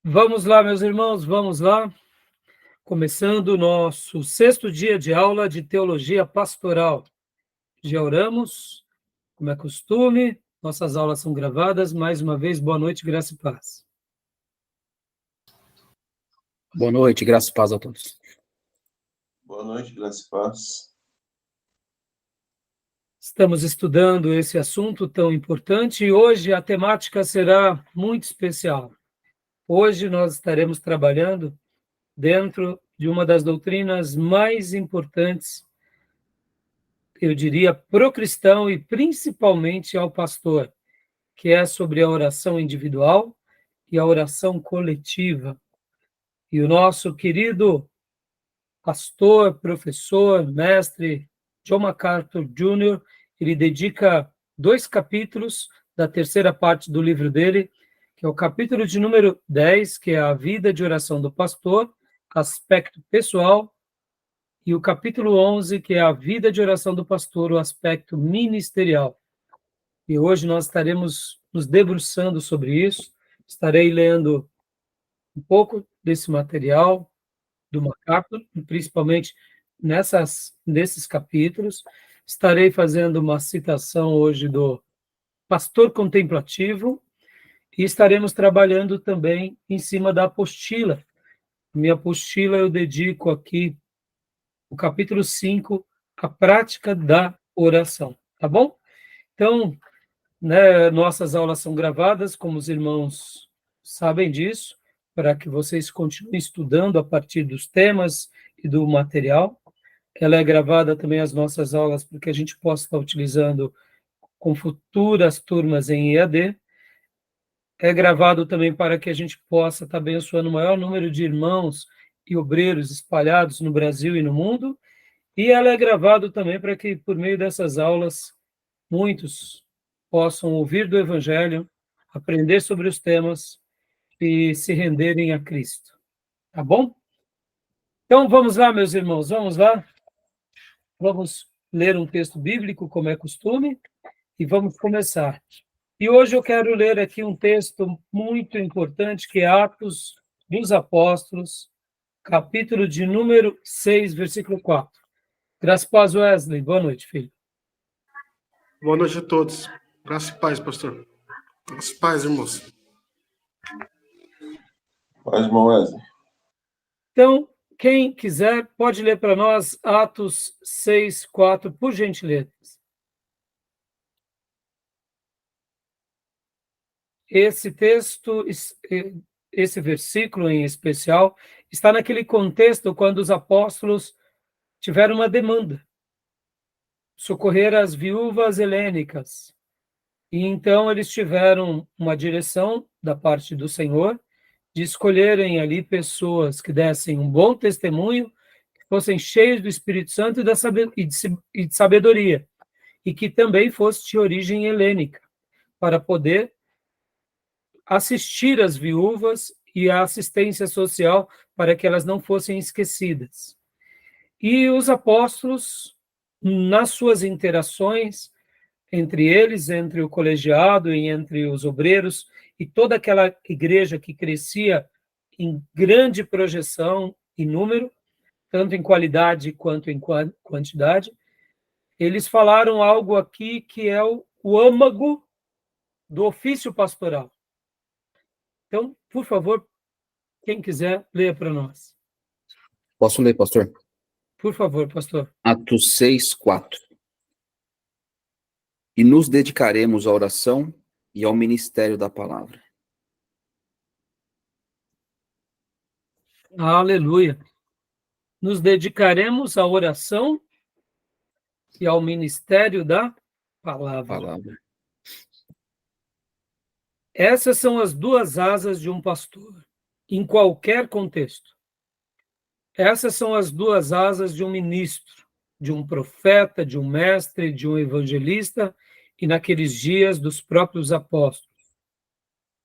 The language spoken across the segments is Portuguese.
Vamos lá, meus irmãos, vamos lá. Começando o nosso 6º dia de aula de Teologia Pastoral. Já oramos, como é costume, nossas aulas são gravadas. Mais uma vez, boa noite, graça e paz. Boa noite, graça e paz a todos. Boa noite, graça e paz. Estamos estudando esse assunto tão importante e hoje a temática será muito especial. Hoje nós estaremos trabalhando dentro de uma das doutrinas mais importantes, eu diria, para o cristão e principalmente ao pastor, que é sobre a oração individual e a oração coletiva. E o nosso querido pastor, professor, mestre John MacArthur Jr., ele dedica 2 capítulos da 3ª parte do livro dele, que é o capítulo de número 10, que é a vida de oração do pastor, aspecto pessoal, e o capítulo 11, que é a vida de oração do pastor, o aspecto ministerial. E hoje nós estaremos nos debruçando sobre isso. Estarei lendo um pouco desse material do MacArthur, principalmente nesses capítulos. Estarei fazendo uma citação hoje do Pastor Contemplativo e estaremos trabalhando também em cima da apostila. Minha apostila eu dedico aqui o capítulo 5, a prática da oração, tá bom? Então, nossas aulas são gravadas, como os irmãos sabem disso, para que vocês continuem estudando a partir dos temas e do material. Ela é gravada também as nossas aulas, porque a gente possa estar utilizando com futuras turmas em EAD. É gravado também para que a gente possa estar abençoando o maior número de irmãos e obreiros espalhados no Brasil e no mundo. E ela é gravada também para que, por meio dessas aulas, muitos possam ouvir do Evangelho, aprender sobre os temas e se renderem a Cristo. Tá bom? Então, vamos lá, meus irmãos, vamos lá. Vamos ler um texto bíblico, como é costume, e vamos começar. E hoje eu quero ler aqui um texto muito importante, que é Atos dos Apóstolos, capítulo de número 6, versículo 4. Graças a paz, Wesley. Boa noite, filho. Boa noite a todos. Graça e paz, pastor. Graça e paz, irmãos. Paz, irmão Wesley. Então, quem quiser, pode ler para nós Atos 6, 4, por gentileza. Esse texto, esse versículo em especial, está naquele contexto quando os apóstolos tiveram uma demanda, socorrer as viúvas helênicas. E então eles tiveram uma direção da parte do Senhor de escolherem ali pessoas que dessem um bom testemunho, que fossem cheios do Espírito Santo e de sabedoria, e que também fosse de origem helênica, para poder assistir as viúvas e a assistência social para que elas não fossem esquecidas. E os apóstolos, nas suas interações entre eles, entre o colegiado e entre os obreiros, e toda aquela igreja que crescia em grande projeção e número, tanto em qualidade quanto em quantidade, eles falaram algo aqui que é o âmago do ofício pastoral. Então, por favor, quem quiser, leia para nós. Posso ler, pastor? Por favor, pastor. Atos 6, 4. E nos dedicaremos à oração e ao ministério da palavra. Aleluia. Nos dedicaremos à oração e ao ministério da palavra. Essas são as 2 asas de um pastor, em qualquer contexto. Essas são as 2 asas de um ministro, de um profeta, de um mestre, de um evangelista, e naqueles dias dos próprios apóstolos.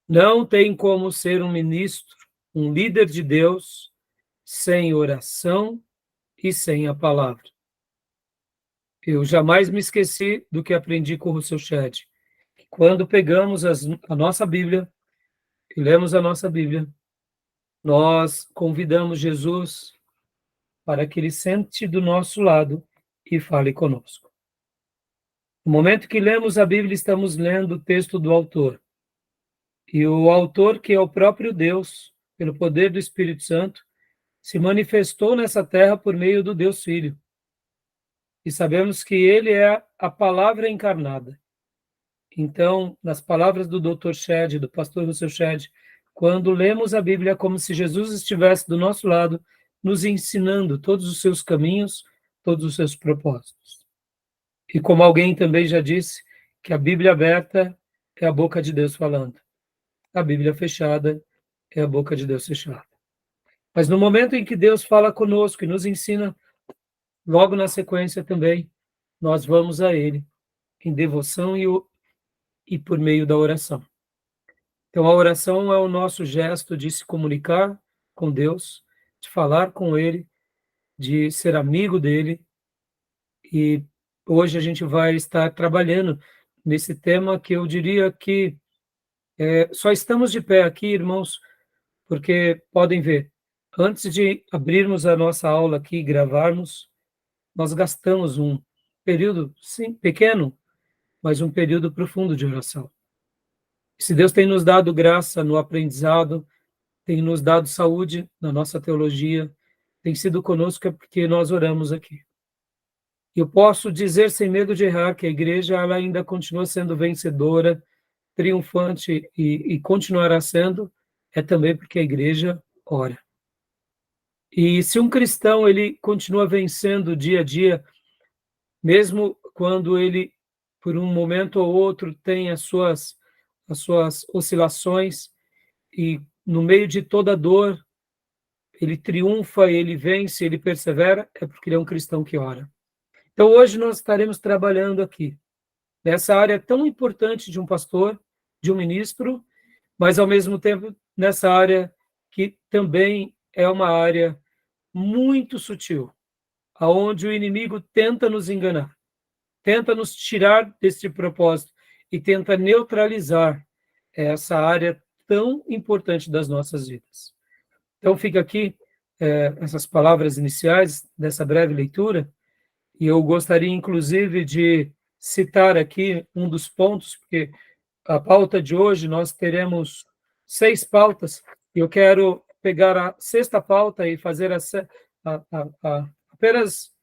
Não tem como ser um ministro, um líder de Deus, sem oração e sem a palavra. Eu jamais me esqueci do que aprendi com o Russell Shedd. Quando pegamos a nossa Bíblia e lemos a nossa Bíblia, nós convidamos Jesus para que ele sente do nosso lado e fale conosco. No momento que lemos a Bíblia, estamos lendo o texto do autor. E o autor, que é o próprio Deus, pelo poder do Espírito Santo, se manifestou nessa terra por meio do Deus Filho. E sabemos que ele é a palavra encarnada. Então, nas palavras do Dr. Shedd, do pastor Russell Shedd, quando lemos a Bíblia é como se Jesus estivesse do nosso lado, nos ensinando todos os seus caminhos, todos os seus propósitos. E como alguém também já disse, que a Bíblia aberta é a boca de Deus falando. A Bíblia fechada é a boca de Deus fechada. Mas no momento em que Deus fala conosco e nos ensina, logo na sequência também, nós vamos a Ele, em devoção e por meio da oração. Então, a oração é o nosso gesto de se comunicar com Deus, de falar com Ele, de ser amigo dEle. E hoje a gente vai estar trabalhando nesse tema que eu diria que só estamos de pé aqui, irmãos, porque podem ver, antes de abrirmos a nossa aula aqui e gravarmos, nós gastamos um período, sim, pequeno, mas um período profundo de oração. Se Deus tem nos dado graça no aprendizado, tem nos dado saúde na nossa teologia, tem sido conosco é porque nós oramos aqui. Eu posso dizer sem medo de errar que a igreja ela ainda continua sendo vencedora, triunfante e continuará sendo, é também porque a igreja ora. E se um cristão ele continua vencendo dia a dia, mesmo quando ele, por um momento ou outro, tem as suas oscilações, e no meio de toda dor, ele triunfa, ele vence, ele persevera, é porque ele é um cristão que ora. Então hoje nós estaremos trabalhando aqui, nessa área tão importante de um pastor, de um ministro, mas ao mesmo tempo nessa área que também é uma área muito sutil, aonde o inimigo tenta nos enganar, tenta nos tirar desse propósito e tenta neutralizar essa área tão importante das nossas vidas. Então fica aqui essas palavras iniciais dessa breve leitura, e eu gostaria inclusive de citar aqui um dos pontos, porque a pauta de hoje nós teremos 6 pautas, e eu quero pegar a 6ª pauta e fazer apenas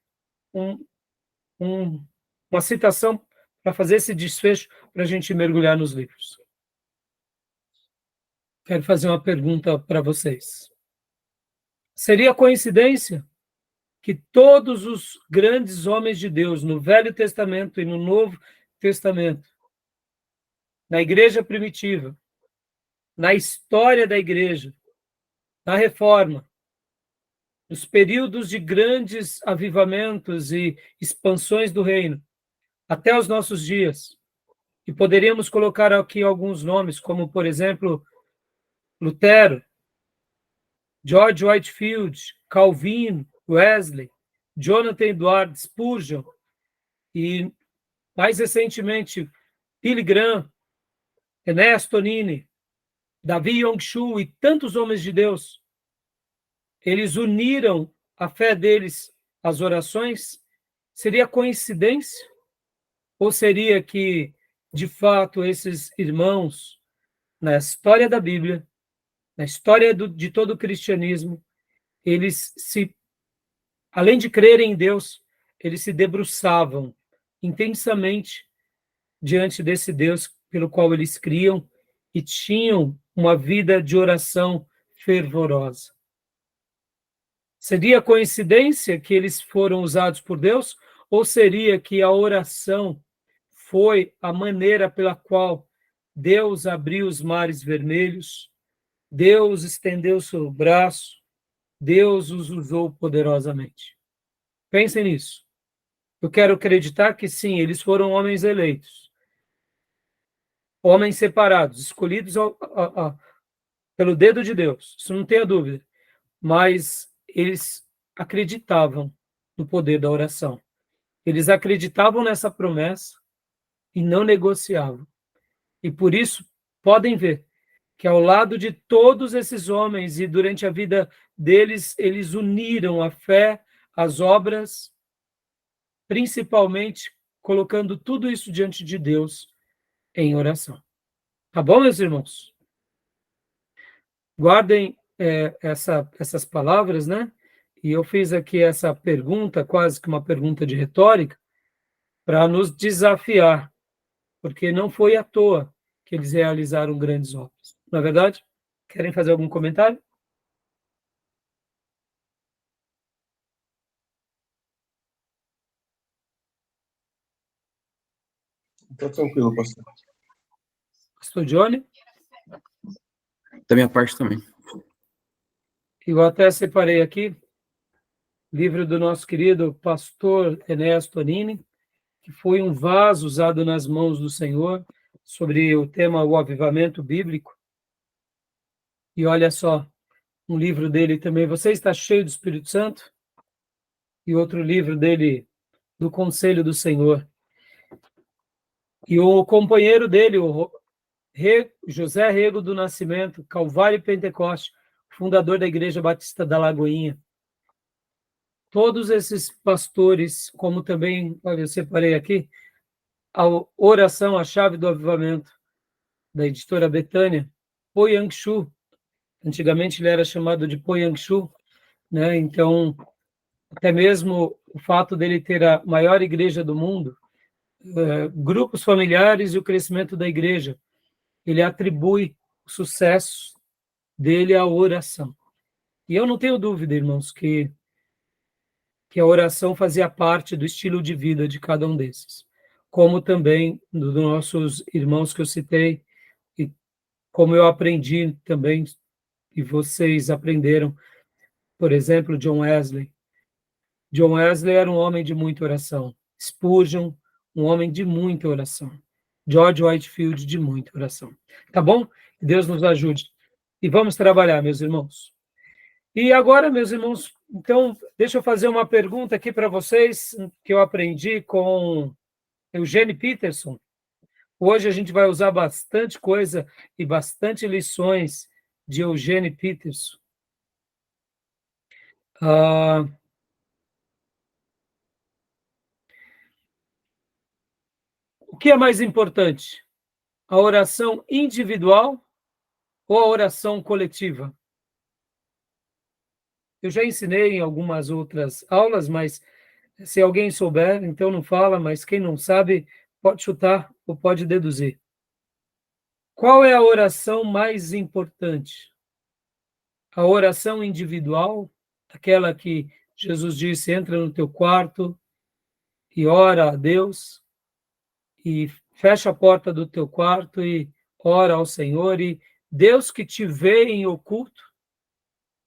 uma citação para fazer esse desfecho, para a gente mergulhar nos livros. Quero fazer uma pergunta para vocês. Seria coincidência que todos os grandes homens de Deus, no Velho Testamento e no Novo Testamento, na igreja primitiva, na história da igreja, na Reforma, nos períodos de grandes avivamentos e expansões do reino, até os nossos dias, e poderíamos colocar aqui alguns nomes, como, por exemplo, Lutero, George Whitefield, Calvin, Wesley, Jonathan Edwards, Spurgeon, e mais recentemente, Billy Graham, Ernesto Nini, Davi Yong-Shu e tantos homens de Deus. Eles uniram a fé deles às orações. Seria coincidência? Ou seria que, de fato, esses irmãos, na história da Bíblia, na história de todo o cristianismo, eles além de crerem em Deus, eles se debruçavam intensamente diante desse Deus pelo qual eles criam e tinham uma vida de oração fervorosa. Seria coincidência que eles foram usados por Deus? Ou seria que a oração foi a maneira pela qual Deus abriu os mares vermelhos, Deus estendeu seu braço, Deus os usou poderosamente? Pensem nisso. Eu quero acreditar que sim, eles foram homens eleitos, homens separados, escolhidos pelo dedo de Deus, isso não tenha dúvida, mas eles acreditavam no poder da oração. Eles acreditavam nessa promessa e não negociavam. E por isso, podem ver que ao lado de todos esses homens e durante a vida deles, eles uniram a fé, as obras, principalmente colocando tudo isso diante de Deus em oração. Tá bom, meus irmãos? Guardem essas palavras, né? E eu fiz aqui essa pergunta, quase que uma pergunta de retórica, para nos desafiar, porque não foi à toa que eles realizaram grandes obras. Não é verdade? Querem fazer algum comentário? Tá tranquilo, pastor. Pastor Johnny? Da minha parte também. Eu até separei aqui livro do nosso querido pastor Enéas Tonini, que foi um vaso usado nas mãos do Senhor, sobre o tema o avivamento bíblico. E olha só, um livro dele também, Você Está Cheio do Espírito Santo? E outro livro dele, Do Conselho do Senhor. E o companheiro dele, José Rego do Nascimento, Calvário e Pentecoste, fundador da Igreja Batista da Lagoinha. Todos esses pastores, como também, olha, eu separei aqui, a oração, a chave do avivamento, da editora Betânia, Po Yangshu. Antigamente ele era chamado de Po Yangshu, né? Então, até mesmo o fato dele ter a maior igreja do mundo, grupos familiares e o crescimento da igreja, ele atribui o sucesso dele à oração. E eu não tenho dúvida, irmãos, que a oração fazia parte do estilo de vida de cada um desses, como também dos nossos irmãos que eu citei, e como eu aprendi também, e vocês aprenderam, por exemplo, John Wesley. John Wesley era um homem de muita oração. Spurgeon, um homem de muita oração. George Whitefield, de muita oração. Tá bom? Deus nos ajude. E vamos trabalhar, meus irmãos. E agora, meus irmãos, então, deixa eu fazer uma pergunta aqui para vocês, que eu aprendi com Eugene Peterson. Hoje a gente vai usar bastante coisa e bastante lições de Eugene Peterson. O que é mais importante? A oração individual ou a oração coletiva? Eu já ensinei em algumas outras aulas, mas se alguém souber, então não fala, mas quem não sabe pode chutar ou pode deduzir. Qual é a oração mais importante? A oração individual, aquela que Jesus disse, entra no teu quarto e ora a Deus, e fecha a porta do teu quarto e ora ao Senhor, e Deus que te vê em oculto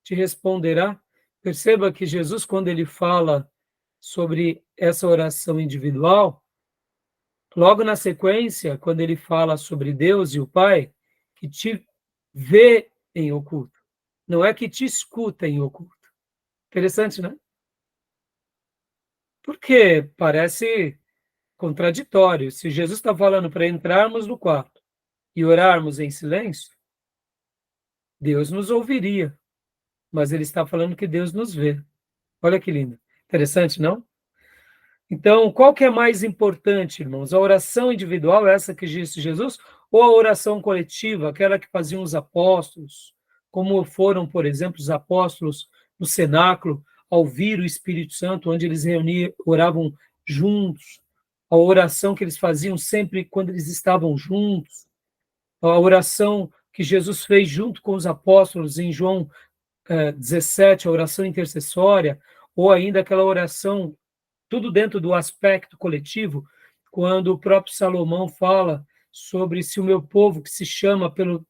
te responderá. Perceba que Jesus, quando ele fala sobre essa oração individual, logo na sequência, quando ele fala sobre Deus e o Pai, que te vê em oculto, não é que te escuta em oculto. Interessante, né? Porque parece contraditório. Se Jesus está falando para entrarmos no quarto e orarmos em silêncio, Deus nos ouviria. Mas ele está falando que Deus nos vê. Olha que lindo. Interessante, não? Então, qual que é mais importante, irmãos? A oração individual, essa que disse Jesus, ou a oração coletiva, aquela que faziam os apóstolos, como foram, por exemplo, os apóstolos no cenáculo, ao ouvir o Espírito Santo, onde eles reuniam, oravam juntos, a oração que eles faziam sempre quando eles estavam juntos, a oração que Jesus fez junto com os apóstolos em João 17, a oração intercessória, ou ainda aquela oração, tudo dentro do aspecto coletivo, quando o próprio Salomão fala sobre se o meu povo, que se chama pelo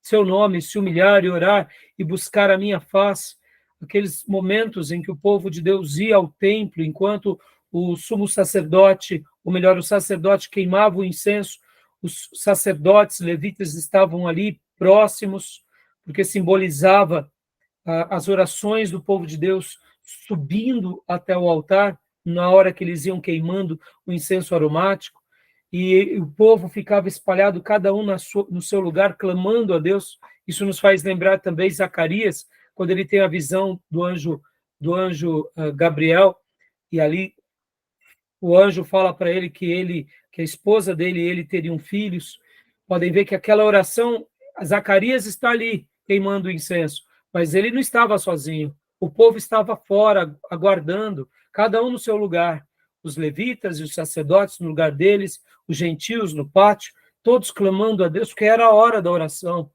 seu nome, se humilhar e orar e buscar a minha face, aqueles momentos em que o povo de Deus ia ao templo, enquanto o sumo sacerdote, ou melhor, o sacerdote queimava o incenso, os sacerdotes levitas estavam ali próximos, porque simbolizava as orações do povo de Deus subindo até o altar, na hora que eles iam queimando o incenso aromático. e o povo ficava espalhado, cada um no seu lugar, clamando a Deus. Isso nos faz lembrar também Zacarias, quando ele tem a visão do anjo Gabriel, e ali o anjo fala para ele que a esposa dele e ele teriam filhos. Podem ver que aquela oração, Zacarias está ali queimando incenso, mas ele não estava sozinho. O povo estava fora, aguardando, cada um no seu lugar. Os levitas e os sacerdotes no lugar deles, os gentios no pátio, todos clamando a Deus, porque era a hora da oração.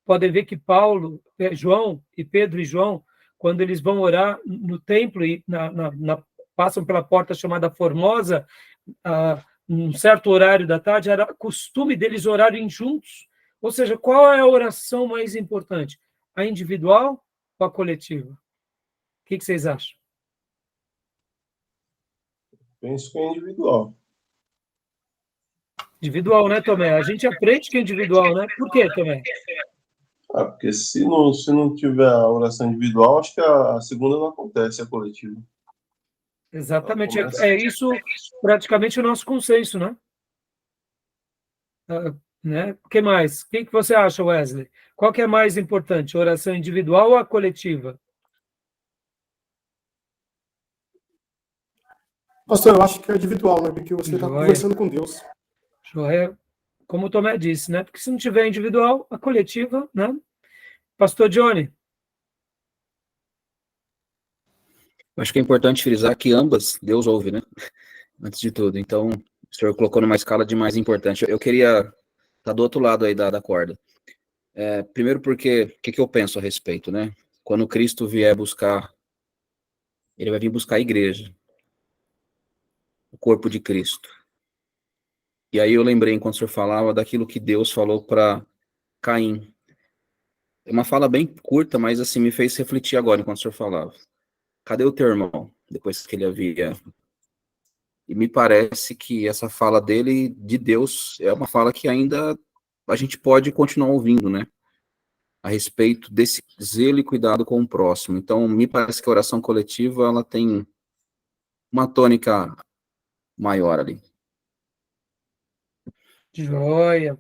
Podem ver que João e Pedro e João, quando eles vão orar no templo e passam pela porta chamada Formosa, num certo horário da tarde, era costume deles orarem juntos. Ou seja, qual é a oração mais importante? A individual ou a coletiva? O que vocês acham? Penso que é individual. Individual, né, Tomé? A gente aprende que é individual, né? Por quê, Tomé? Porque se não tiver a oração individual, acho que a segunda não acontece, a coletiva. Exatamente. É isso praticamente o nosso consenso, né? Né? O que mais? O que você acha, Wesley? Qual que é mais importante, a oração individual ou a coletiva? Pastor, eu acho que é individual, né? Porque você está Joia. conversando com Deus. Joia. Como o Tomé disse, né? Porque se não tiver individual, a coletiva, né? Pastor Johnny. Acho que é importante frisar que ambas Deus ouve, né? Antes de tudo. Então, o senhor colocou numa escala de mais importante. Eu queria estar do outro lado aí da corda. Primeiro porque, o que eu penso a respeito, né? Quando Cristo vier buscar, ele vai vir buscar a igreja, o corpo de Cristo. E aí eu lembrei, enquanto o senhor falava, daquilo que Deus falou para Caim. É uma fala bem curta, mas assim, me fez refletir agora, enquanto o senhor falava. Cadê o teu irmão? Depois que ele havia... E me parece que essa fala dele, de Deus, é uma fala que ainda a gente pode continuar ouvindo, né? A respeito desse zelo e cuidado com o próximo. Então, me parece que a oração coletiva, ela tem uma tônica maior ali. Joia.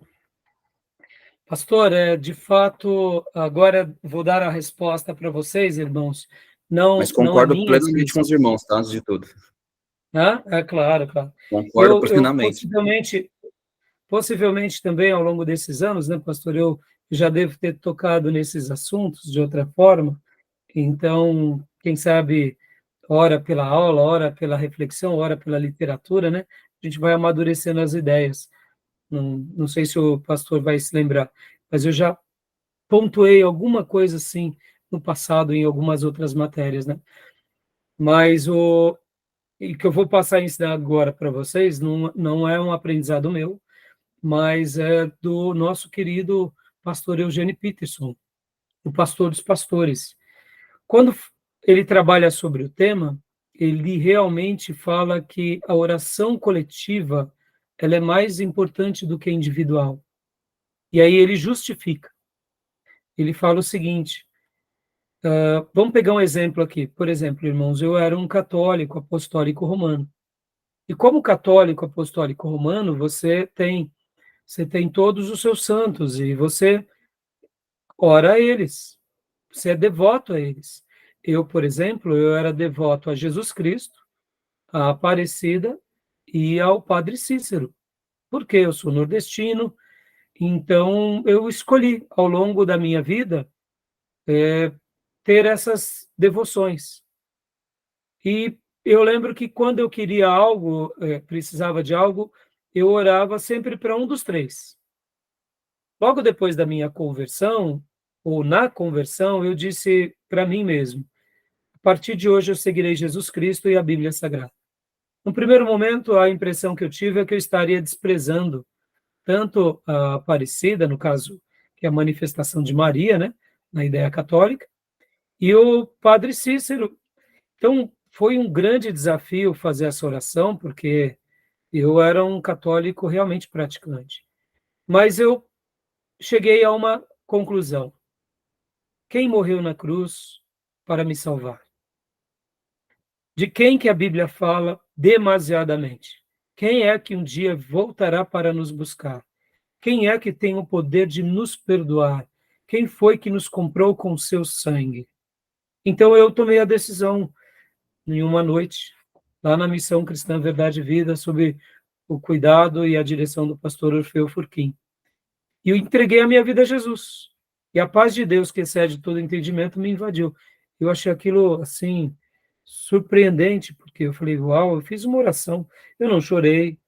Pastor, de fato, agora vou dar a resposta para vocês, irmãos. Mas Não é concordo minha, plenamente com os irmãos, tá? Antes de tudo. É claro, claro. Concordo Eu plenamente. possivelmente também ao longo desses anos, né, pastor, eu já devo ter tocado nesses assuntos de outra forma. Então, quem sabe, ora pela aula, ora pela reflexão, ora pela literatura, né? A gente vai amadurecendo as ideias. Não sei se o pastor vai se lembrar, mas eu já pontuei alguma coisa assim no passado em algumas outras matérias, né? Mas e que eu vou passar a ensinar agora para vocês não é um aprendizado meu, mas é do nosso querido pastor Eugênio Peterson, o pastor dos pastores. Quando ele trabalha sobre o tema, ele realmente fala que a oração coletiva ela é mais importante do que a individual. E aí ele justifica. Ele fala o seguinte, vamos pegar um exemplo aqui. Por exemplo, irmãos, eu era um católico apostólico romano. E como católico apostólico romano, você tem todos os seus santos e você ora a eles. Você é devoto a eles. Eu, por exemplo, eu era devoto a Jesus Cristo, à Aparecida e ao Padre Cícero, porque eu sou nordestino, então eu escolhi, ao longo da minha vida, ter essas devoções. E eu lembro que quando eu queria algo, precisava de algo, eu orava sempre para um dos três. Logo depois da minha conversão, ou na conversão, eu disse para mim mesmo, a partir de hoje eu seguirei Jesus Cristo e a Bíblia Sagrada. No primeiro momento, a impressão que eu tive é que eu estaria desprezando tanto a Aparecida, no caso, que é a manifestação de Maria, né, na ideia católica, e o Padre Cícero. Então, foi um grande desafio fazer essa oração, porque eu era um católico realmente praticante. Mas eu cheguei a uma conclusão. Quem morreu na cruz para me salvar? De quem que a Bíblia fala demasiadamente? Quem é que um dia voltará para nos buscar? Quem é que tem o poder de nos perdoar? Quem foi que nos comprou com seu sangue? Então eu tomei a decisão em uma noite, lá na Missão Cristã Verdade e Vida, sob o cuidado e a direção do pastor Orfeu Furquim. E eu entreguei a minha vida a Jesus. E a paz de Deus, que excede todo entendimento, me invadiu. Eu achei aquilo, assim, surpreendente, porque eu falei, uau, eu fiz uma oração. Eu não chorei,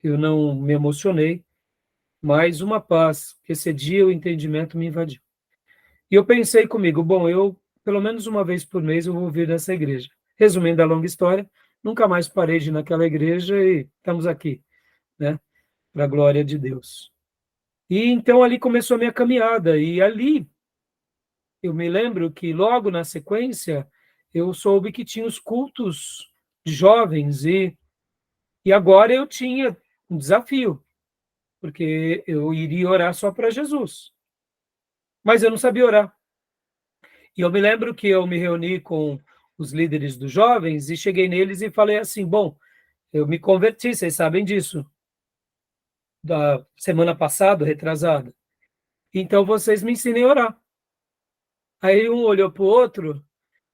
eu não me emocionei, mas uma paz que excedia o entendimento me invadiu. E eu pensei comigo, bom, eu, pelo menos uma vez por mês, eu vou vir nessa igreja. Resumindo a longa história, nunca mais parei de ir naquela igreja e estamos aqui, né, para a glória de Deus. E então ali começou a minha caminhada, e ali eu me lembro que logo na sequência eu soube que tinha os cultos de jovens, e agora eu tinha um desafio, porque eu iria orar só para Jesus, mas eu não sabia orar. E eu me lembro que eu me reuni com os líderes dos jovens e cheguei neles e falei assim, bom, eu me converti, vocês sabem disso, da semana passada, retrasada. Então vocês me ensinem a orar. Aí um olhou para o outro,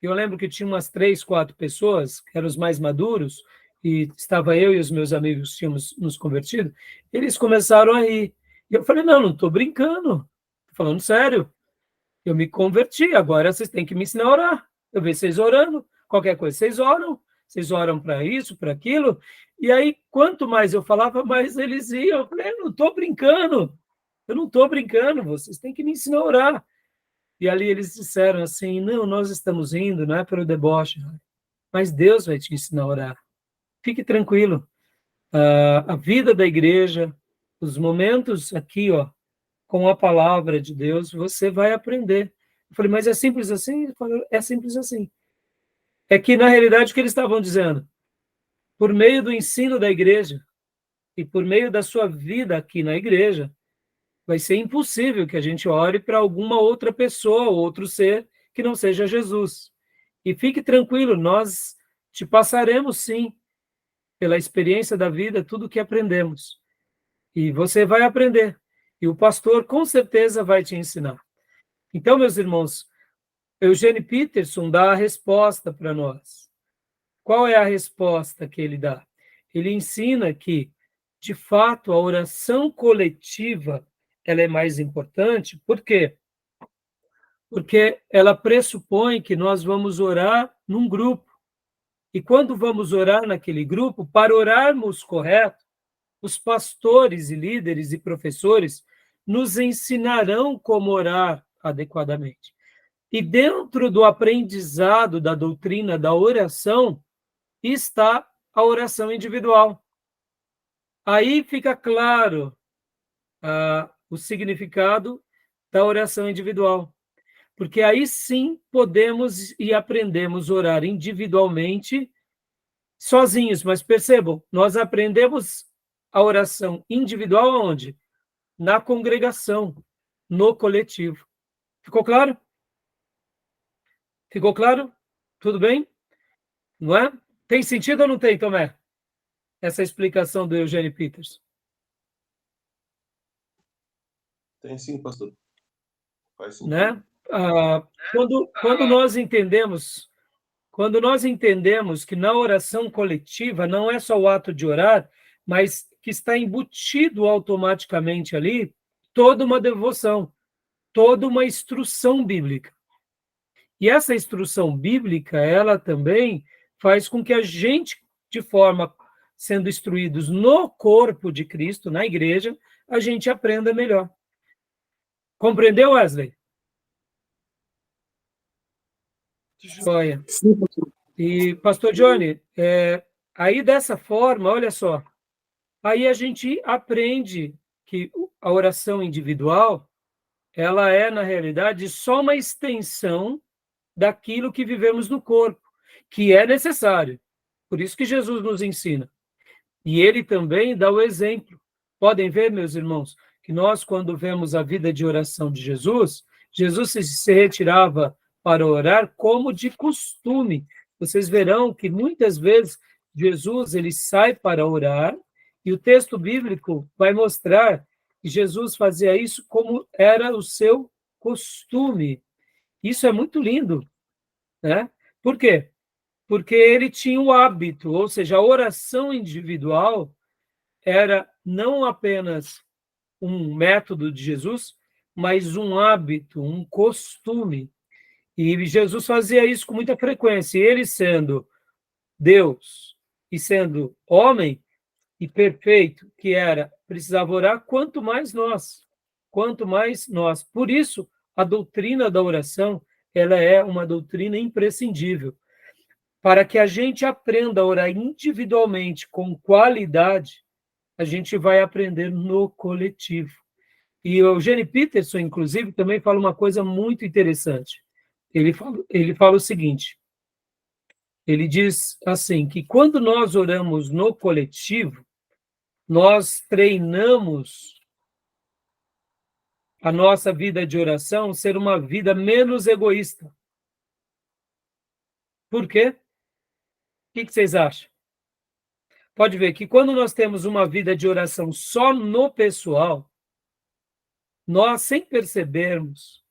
eu lembro que tinha umas 3, 4 pessoas, que eram os mais maduros, e estava eu e os meus amigos que tínhamos nos convertido, eles começaram a rir. E eu falei, não estou brincando, estou falando sério. Eu me converti, agora vocês têm que me ensinar a orar. Eu vejo vocês orando, qualquer coisa, vocês oram para isso, para aquilo. E aí, quanto mais eu falava, mais eles iam. Eu falei, eu não estou brincando, vocês têm que me ensinar a orar. E ali eles disseram assim, não, nós estamos indo, não é pelo deboche, mas Deus vai te ensinar a orar. Fique tranquilo. A vida da igreja, os momentos aqui, ó, com a palavra de Deus, você vai aprender. Eu falei, mas é simples assim? Ele falou, é simples assim. É que, na realidade, o que eles estavam dizendo? Por meio do ensino da igreja e por meio da sua vida aqui na igreja, vai ser impossível que a gente ore para alguma outra pessoa, outro ser, que não seja Jesus. E fique tranquilo, nós te passaremos, sim, pela experiência da vida, tudo o que aprendemos. E você vai aprender. E o pastor, com certeza, vai te ensinar. Então, meus irmãos, Eugene Peterson dá a resposta para nós. Qual é a resposta que ele dá? Ele ensina que, de fato, a oração coletiva ela é mais importante. Por quê? Porque ela pressupõe que nós vamos orar num grupo. E quando vamos orar naquele grupo, para orarmos correto, os pastores e líderes e professores nos ensinarão como orar adequadamente. E dentro do aprendizado da doutrina da oração está a oração individual. Aí fica claro o significado da oração individual, porque aí sim podemos e aprendemos a orar individualmente, sozinhos, mas percebam, nós aprendemos a oração individual onde? Na congregação, no coletivo. Ficou claro? Ficou claro? Tudo bem? Não é? Tem sentido ou não tem, Tomé? Essa explicação do Eugene Peterson. Tem sim, pastor. Faz sentido. Né? Quando nós entendemos que na oração coletiva não é só o ato de orar, mas que está embutido automaticamente ali toda uma devoção, toda uma instrução bíblica. E essa instrução bíblica, ela também faz com que a gente, de forma sendo instruídos no corpo de Cristo, na igreja, a gente aprenda melhor. Compreendeu, Wesley? Joia. Sim, pastor. E, pastor Johnny, aí dessa forma, olha só, aí a gente aprende que a oração individual, ela é, na realidade, só uma extensão daquilo que vivemos no corpo, que é necessário. Por isso que Jesus nos ensina. E ele também dá o exemplo. Podem ver, meus irmãos, que nós, quando vemos a vida de oração de Jesus, Jesus se retirava para orar como de costume. Vocês verão que muitas vezes Jesus ele sai para orar E o texto bíblico vai mostrar que Jesus fazia isso como era o seu costume. Isso é muito lindo, né? Por quê? Porque ele tinha o hábito, ou seja, a oração individual era não apenas um método de Jesus, mas um hábito, um costume. E Jesus fazia isso com muita frequência. E ele, sendo Deus e sendo homem e perfeito que era, precisava orar, quanto mais nós. Quanto mais nós. Por isso, a doutrina da oração, ela é uma doutrina imprescindível. Para que a gente aprenda a orar individualmente, com qualidade, a gente vai aprender no coletivo. E o Eugene Peterson, inclusive, também fala uma coisa muito interessante. Ele fala o seguinte, ele diz assim, que quando nós oramos no coletivo, nós treinamos a nossa vida de oração ser uma vida menos egoísta. Por quê? O que vocês acham? Pode ver que quando nós temos uma vida de oração só no pessoal, nós, sem percebermos,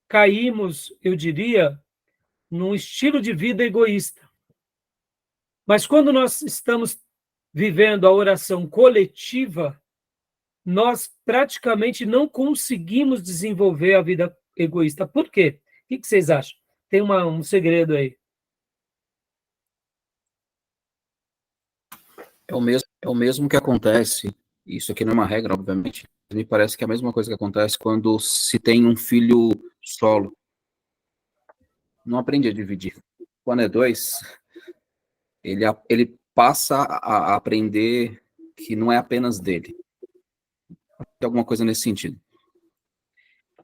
caímos, eu diria, num estilo de vida egoísta. Mas quando nós estamos vivendo a oração coletiva, nós praticamente não conseguimos desenvolver a vida egoísta. Por quê? O que vocês acham? Tem um segredo aí. É o mesmo que acontece, isso aqui não é uma regra, obviamente, me parece que é a mesma coisa que acontece quando se tem um filho solo. Não aprende a dividir. Quando é dois, ele passa a aprender que não é apenas dele. Tem alguma coisa nesse sentido.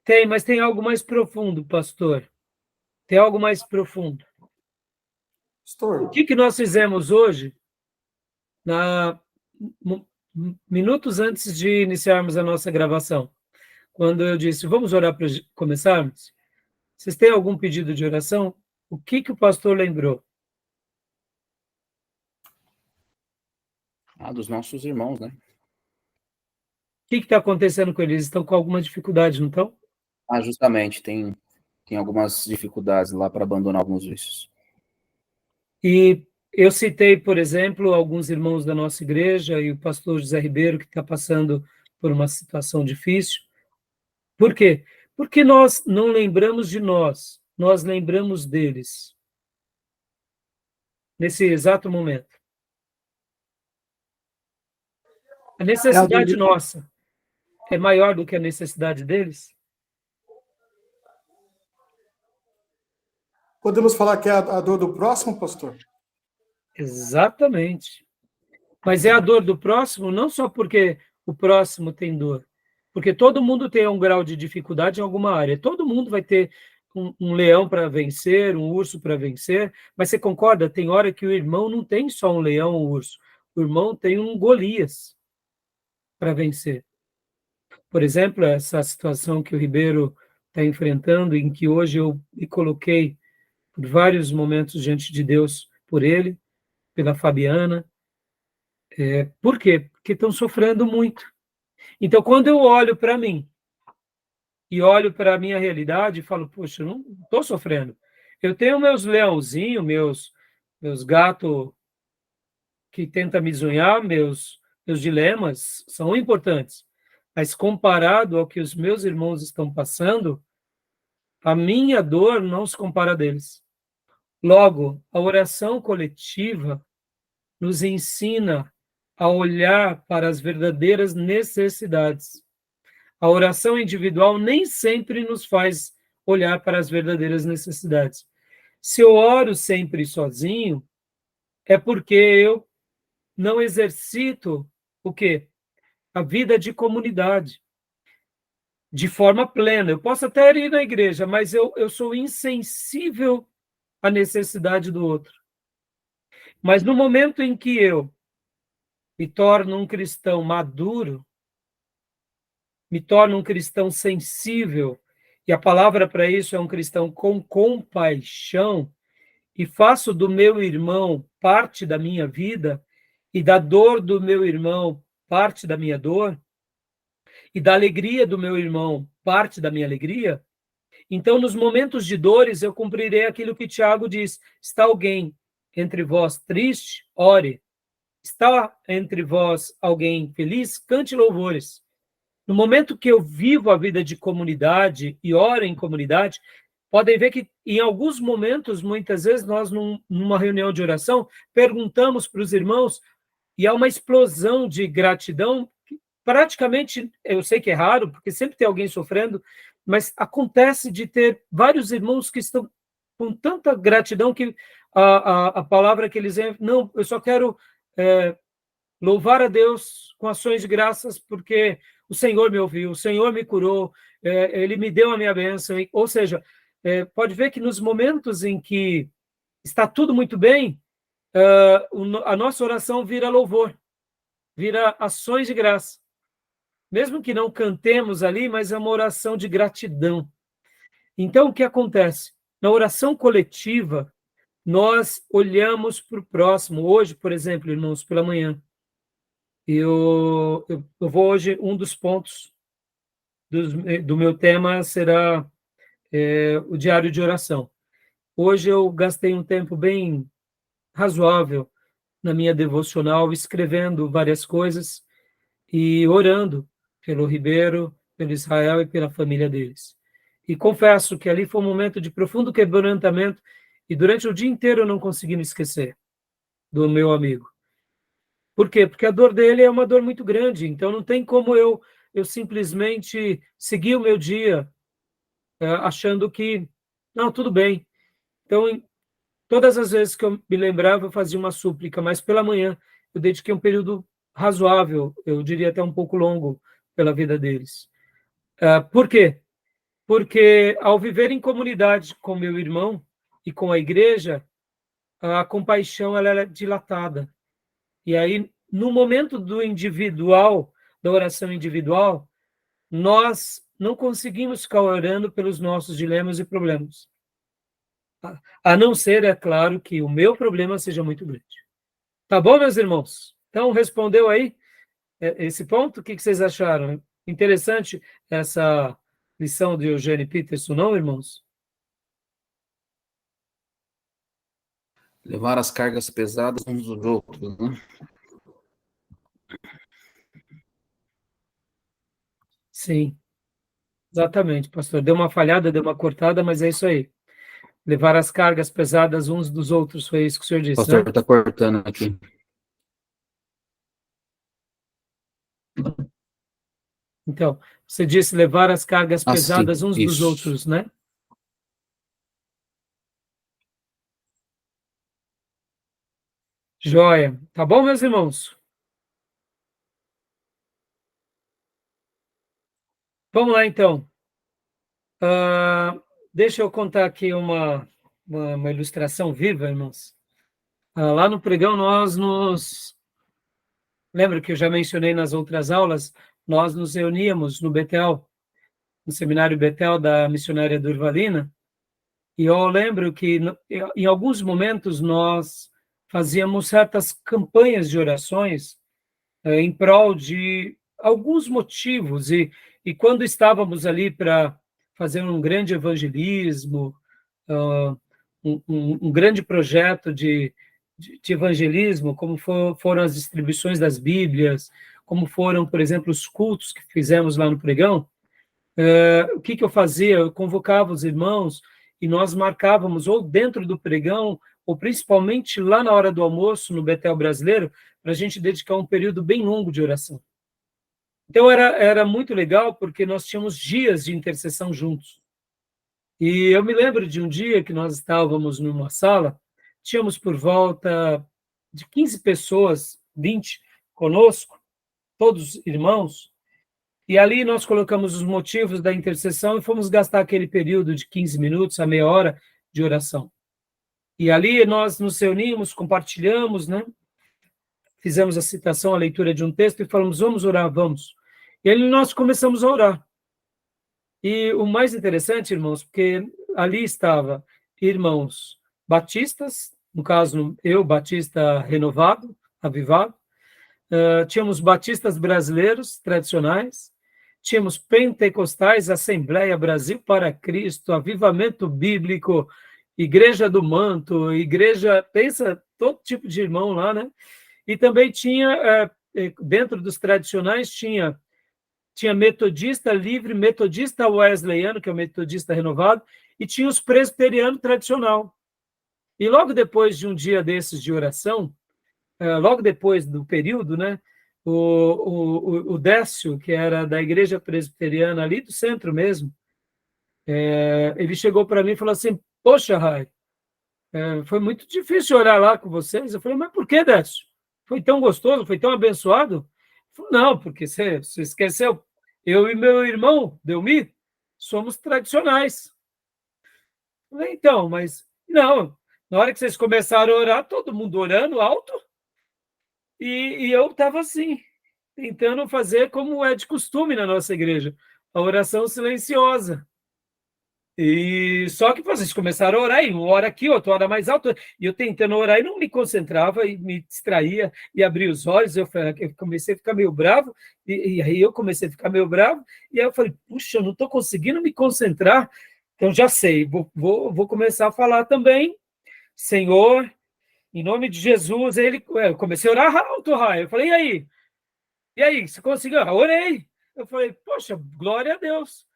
Tem, mas tem algo mais profundo, pastor. Tem algo mais profundo. Pastor. O que nós fizemos hoje, minutos antes de iniciarmos a nossa gravação? Quando eu disse, vamos orar para começarmos? Vocês têm algum pedido de oração? O que o pastor lembrou? Dos nossos irmãos, né? O que está acontecendo com eles? Estão com alguma dificuldade, não estão? Justamente, tem algumas dificuldades lá para abandonar alguns vícios. E eu citei, por exemplo, alguns irmãos da nossa igreja e o pastor José Ribeiro, que está passando por uma situação difícil. Por quê? Porque nós não lembramos de nós lembramos deles. Nesse exato momento. A necessidade nossa é maior do que a necessidade deles? Podemos falar que é a dor do próximo, pastor? Exatamente. Mas é a dor do próximo não só porque o próximo tem dor, porque todo mundo tem um grau de dificuldade em alguma área. Todo mundo vai ter um leão para vencer, um urso para vencer, mas você concorda? Tem hora que o irmão não tem só um leão ou um urso. O irmão tem um Golias para vencer. Por exemplo, essa situação que o Ribeiro está enfrentando, em que hoje eu me coloquei por vários momentos diante de Deus, por ele, pela Fabiana. Por quê? Porque estão sofrendo muito. Então, quando eu olho para mim e olho para a minha realidade, falo, poxa, eu não estou sofrendo. Eu tenho meus leãozinhos, meus gatos que tentam me zunhar, meus dilemas são importantes. Mas comparado ao que os meus irmãos estão passando, a minha dor não se compara a deles. Logo, a oração coletiva nos ensina a olhar para as verdadeiras necessidades. A oração individual nem sempre nos faz olhar para as verdadeiras necessidades. Se eu oro sempre sozinho, é porque eu não exercito o quê? A vida de comunidade, de forma plena. Eu posso até ir na igreja, mas eu sou insensível à necessidade do outro. Mas no momento em que eu me torno um cristão maduro, me torno um cristão sensível, e a palavra para isso é um cristão com compaixão, e faço do meu irmão parte da minha vida, e da dor do meu irmão parte da minha dor, e da alegria do meu irmão, parte da minha alegria, então, nos momentos de dores, eu cumprirei aquilo que Tiago diz: está alguém entre vós triste? Ore. Está entre vós alguém feliz? Cante louvores. No momento que eu vivo a vida de comunidade e oro em comunidade, podem ver que em alguns momentos, muitas vezes, nós, numa reunião de oração, perguntamos para os irmãos e há uma explosão de gratidão. Praticamente, eu sei que é raro, porque sempre tem alguém sofrendo, mas acontece de ter vários irmãos que estão com tanta gratidão que a palavra que eles dizem, não, eu só quero louvar a Deus com ações de graças, porque o Senhor me ouviu, o Senhor me curou, Ele me deu a minha bênção. Ou seja, pode ver que nos momentos em que está tudo muito bem, a nossa oração vira louvor, vira ações de graça. Mesmo que não cantemos ali, mas é uma oração de gratidão. Então, o que acontece? Na oração coletiva, nós olhamos para o próximo. Hoje, por exemplo, irmãos, pela manhã, eu vou hoje, um dos pontos do meu tema será o diário de oração. Hoje eu gastei um tempo bem razoável na minha devocional, escrevendo várias coisas e orando pelo Ribeiro, pelo Israel e pela família deles. E confesso que ali foi um momento de profundo quebrantamento e durante o dia inteiro eu não consegui me esquecer do meu amigo. Por quê? Porque a dor dele é uma dor muito grande, então não tem como eu simplesmente seguir o meu dia achando que, não, tudo bem. Então, todas as vezes que eu me lembrava, eu fazia uma súplica, mas pela manhã eu dediquei um período razoável, eu diria até um pouco longo, pela vida deles. Por quê? Porque ao viver em comunidade com meu irmão e com a igreja, a compaixão ela é dilatada. E aí, no momento do individual, da oração individual, nós não conseguimos ficar orando pelos nossos dilemas e problemas. A não ser, é claro, que o meu problema seja muito grande. Tá bom, meus irmãos? Então, respondeu aí esse ponto? O que vocês acharam? Interessante essa lição de Eugene Peterson, não, irmãos? Levar as cargas pesadas uns dos outros, né? Sim, exatamente, pastor. Deu uma falhada, deu uma cortada, mas é isso aí. Levar as cargas pesadas uns dos outros, foi isso que o senhor O disse, pastor né? está cortando aqui. Então, você disse levar as cargas Ah, sim, pesadas uns dos isso. outros, né? Joia. Tá bom, meus irmãos? Vamos lá, então. Deixa eu contar aqui uma ilustração viva, irmãos. Lá no pregão, lembra que eu já mencionei nas outras aulas, nós nos reuníamos no Betel, no seminário Betel da missionária Durvalina, e eu lembro que em alguns momentos nós fazíamos certas campanhas de orações em prol de alguns motivos, e quando estávamos ali para fazer um grande evangelismo, um grande projeto de evangelismo, como foram as distribuições das Bíblias, como foram, por exemplo, os cultos que fizemos lá no pregão, o que eu fazia? Eu convocava os irmãos e nós marcávamos, ou dentro do pregão, ou principalmente lá na hora do almoço, no Betel Brasileiro, para a gente dedicar um período bem longo de oração. Então, era muito legal, porque nós tínhamos dias de intercessão juntos. E eu me lembro de um dia que nós estávamos numa sala, tínhamos por volta de 15 pessoas, 20 conosco, todos irmãos, e ali nós colocamos os motivos da intercessão e fomos gastar aquele período de 15 minutos a meia hora de oração. E ali nós nos reunimos, compartilhamos, né? Fizemos a citação, a leitura de um texto e falamos, vamos orar, vamos. E ali nós começamos a orar. E o mais interessante, irmãos, porque ali estava irmãos batistas, no caso eu, batista renovado, avivado, tínhamos batistas brasileiros tradicionais, tínhamos pentecostais, Assembleia Brasil para Cristo, Avivamento Bíblico, Igreja do Manto, igreja, pensa, todo tipo de irmão lá, né? E também tinha, dentro dos tradicionais, tinha metodista livre, metodista wesleyano, que é o metodista renovado, e tinha os presbiteriano tradicional. E logo depois de um dia desses de oração, logo depois do período, né, o Décio, que era da igreja presbiteriana ali do centro mesmo, ele chegou para mim e falou assim, poxa, Rai, foi muito difícil orar lá com vocês. Eu falei, mas por que, Décio? Foi tão gostoso, foi tão abençoado? Ele falou, não, porque você esqueceu, eu e meu irmão, Delmi, somos tradicionais. Eu falei, então, mas não, na hora que vocês começaram a orar, todo mundo orando alto, e eu estava assim, tentando fazer como é de costume na nossa igreja, a oração silenciosa. E só que vocês começaram a orar, e uma hora aqui, outra hora mais alto, e eu tentando orar e não me concentrava, e me distraía, e abria os olhos, eu comecei a ficar meio bravo, e aí eu comecei a ficar meio bravo, e aí eu falei, puxa, eu não estou conseguindo me concentrar, então já sei, vou começar a falar também, Senhor, em nome de Jesus, eu comecei a orar alto, Raio, eu falei, e aí, você conseguiu? Eu orei, eu falei, poxa, glória a Deus,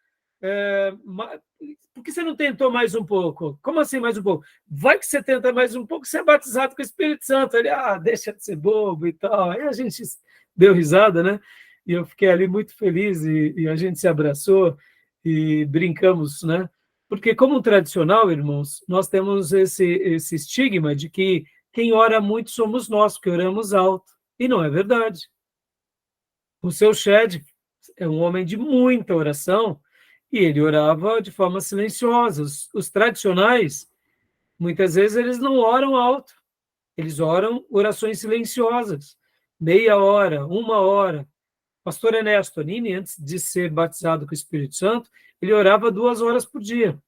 por que você não tentou mais um pouco? Como assim mais um pouco? Vai que você tenta mais um pouco, você é batizado com o Espírito Santo. Ele, deixa de ser bobo e tal. Aí a gente deu risada, né? E eu fiquei ali muito feliz e a gente se abraçou e brincamos, né? Porque como tradicional, irmãos, nós temos esse estigma de que quem ora muito somos nós, que oramos alto. E não é verdade. O seu Shed é um homem de muita oração, e ele orava de forma silenciosa. Os tradicionais, muitas vezes, eles não oram alto, eles oram orações silenciosas, meia hora, uma hora. Pastor Ernesto Nini, antes de ser batizado com o Espírito Santo, ele orava 2 horas por dia,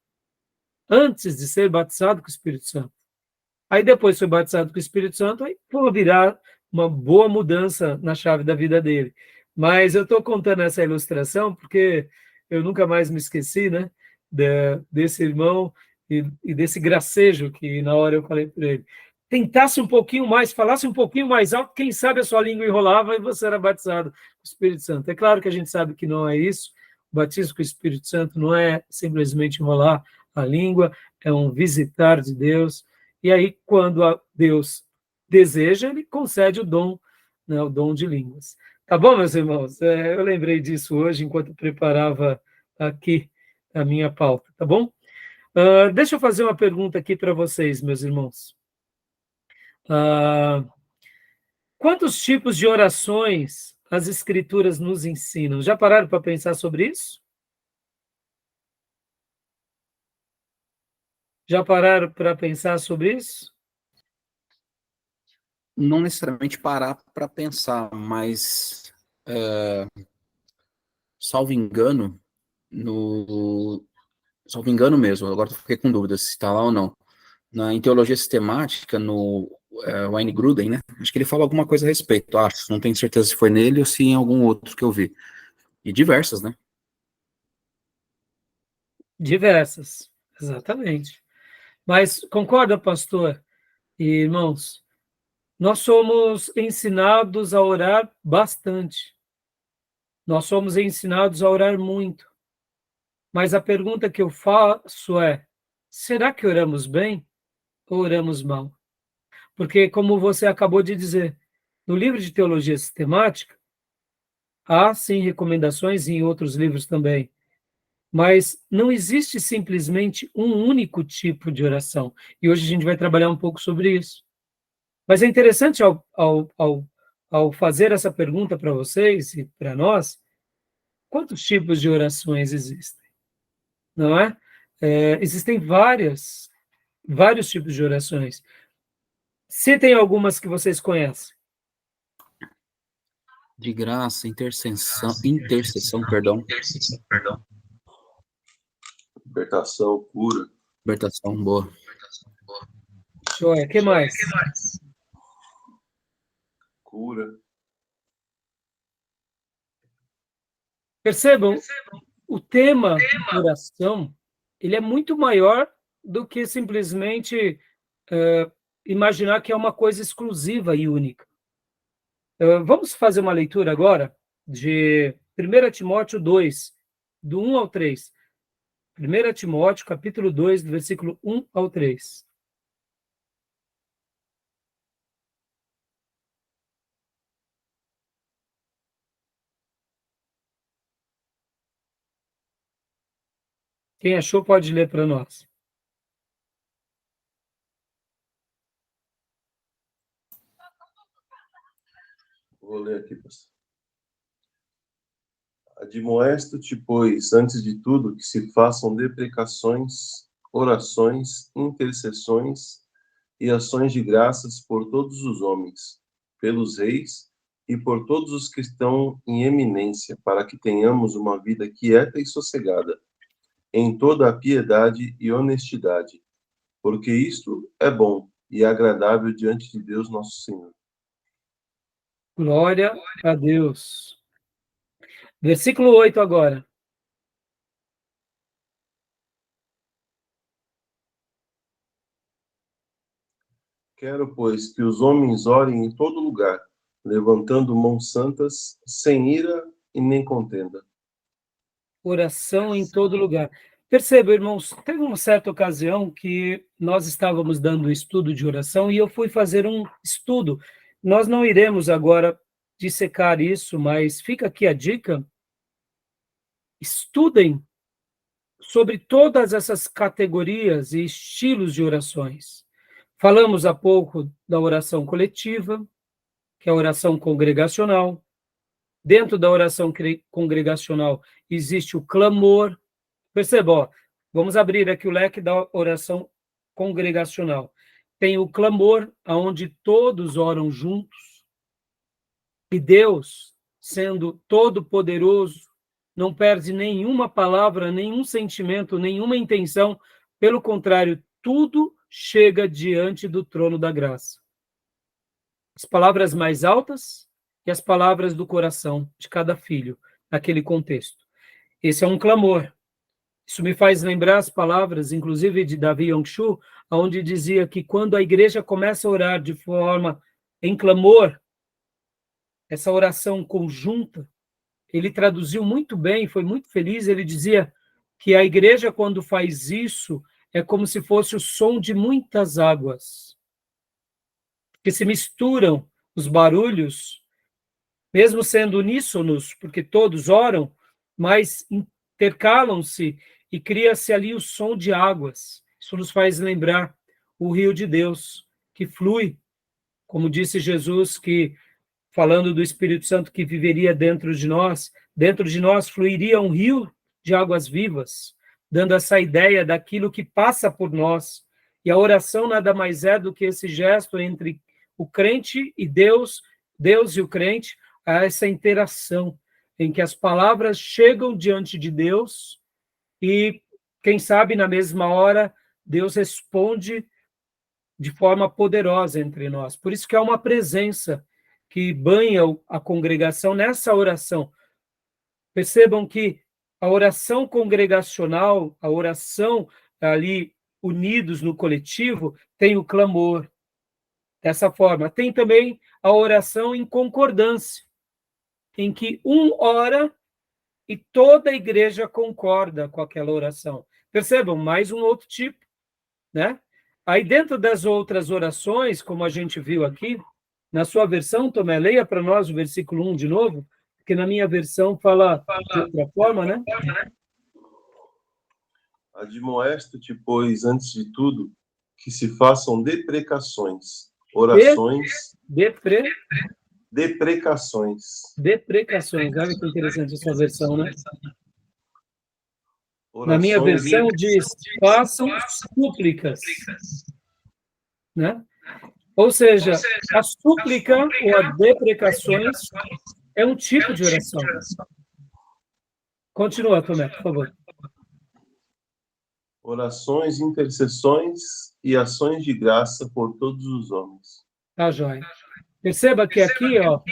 antes de ser batizado com o Espírito Santo. Aí depois foi batizado com o Espírito Santo, aí foi virar uma boa mudança na chave da vida dele. Mas eu estou contando essa ilustração porque eu nunca mais me esqueci, né, desse irmão e desse gracejo que na hora eu falei para ele. Tentasse um pouquinho mais, falasse um pouquinho mais alto, quem sabe a sua língua enrolava e você era batizado com o Espírito Santo. É claro que a gente sabe que não é isso. O batismo com o Espírito Santo não é simplesmente enrolar a língua, é um visitar de Deus. E aí, quando Deus deseja, ele concede o dom, né, o dom de línguas. Tá bom, meus irmãos? Eu lembrei disso hoje, enquanto preparava aqui a minha pauta, tá bom? Deixa eu fazer uma pergunta aqui para vocês, meus irmãos. Quantos tipos de orações as Escrituras nos ensinam? Já pararam para pensar sobre isso? Já pararam para pensar sobre isso? Não necessariamente parar para pensar, mas, salvo engano, salvo engano mesmo, agora eu fiquei com dúvida se está lá ou não. Em teologia sistemática, no Wayne Grudem, né? Acho que ele fala alguma coisa a respeito. Acho, não tenho certeza se foi nele ou se em algum outro que eu vi. E diversas, né? Diversas, exatamente. Mas concorda, pastor e irmãos? Nós somos ensinados a orar bastante. Nós somos ensinados a orar muito. Mas a pergunta que eu faço é: será que oramos bem ou oramos mal? Porque, como você acabou de dizer, no livro de teologia sistemática, há sim recomendações e em outros livros também, mas não existe simplesmente um único tipo de oração. E hoje a gente vai trabalhar um pouco sobre isso. Mas é interessante, ao fazer essa pergunta para vocês e para nós, quantos tipos de orações existem? Não é? Existem vários tipos de orações. Citem algumas que vocês conhecem. De graça, intercessão, perdão. Libertação, cura. Libertação, boa. Joia, o que mais? Cura. Percebam, o tema oração, ele é muito maior do que simplesmente imaginar que é uma coisa exclusiva e única. Vamos fazer uma leitura agora de 1 Timóteo 2, do 1 ao 3. 1 Timóteo, capítulo 2, do versículo 1 ao 3. Quem achou pode ler para nós. Vou ler aqui, pastor. Admoesto-te, pois, antes de tudo, que se façam deprecações, orações, intercessões e ações de graças por todos os homens, pelos reis e por todos os que estão em eminência, para que tenhamos uma vida quieta e sossegada, em toda a piedade e honestidade, porque isto é bom e agradável diante de Deus nosso Senhor. Glória a Deus. Versículo 8 agora. Quero, pois, que os homens orem em todo lugar, levantando mãos santas, sem ira e nem contenda. Oração em todo lugar. Perceba, irmãos, teve uma certa ocasião que nós estávamos dando um estudo de oração e eu fui fazer um estudo. Nós não iremos agora dissecar isso, mas fica aqui a dica. Estudem sobre todas essas categorias e estilos de orações. Falamos há pouco da oração coletiva, que é a oração congregacional. Dentro da oração congregacional existe o clamor. Perceba, ó, vamos abrir aqui o leque da oração congregacional. Tem o clamor, onde todos oram juntos, e Deus, sendo todo-poderoso, não perde nenhuma palavra, nenhum sentimento, nenhuma intenção. Pelo contrário, tudo chega diante do trono da graça. As palavras mais altas e as palavras do coração de cada filho, naquele contexto. Esse é um clamor. Isso me faz lembrar as palavras, inclusive, de Davi Yongshu, onde dizia que quando a igreja começa a orar de forma em clamor, essa oração conjunta, ele traduziu muito bem, foi muito feliz, ele dizia que a igreja, quando faz isso, é como se fosse o som de muitas águas, que se misturam os barulhos, mesmo sendo uníssonos, porque todos oram, mas intercalam-se e cria-se ali o som de águas. Isso nos faz lembrar o rio de Deus, que flui, como disse Jesus, que falando do Espírito Santo que viveria dentro de nós fluiria um rio de águas vivas, dando essa ideia daquilo que passa por nós. E a oração nada mais é do que esse gesto entre o crente e Deus, Deus e o crente, a essa interação em que as palavras chegam diante de Deus e, quem sabe, na mesma hora, Deus responde de forma poderosa entre nós. Por isso que há uma presença que banha a congregação nessa oração. Percebam que a oração congregacional, a oração ali unidos no coletivo, tem o clamor. Dessa forma, tem também a oração em concordância, em que um ora e toda a igreja concorda com aquela oração. Percebam, mais um outro tipo, né? Aí dentro das outras orações, como a gente viu aqui, na sua versão, Tomé, leia para nós o versículo 1 de novo, porque na minha versão fala de outra forma, né? Admoesto-te, pois, antes de tudo, que se façam deprecações, orações... Deprecações. Deprecações. Olha que interessante essa versão, né? Orações, na minha versão diz, façam súplicas, né? Ou seja, a súplica ou a deprecações é um tipo de oração. Continua, Tomé, por favor. Orações, intercessões e ações de graça por todos os homens. Tá, joia. Perceba que aqui, ó,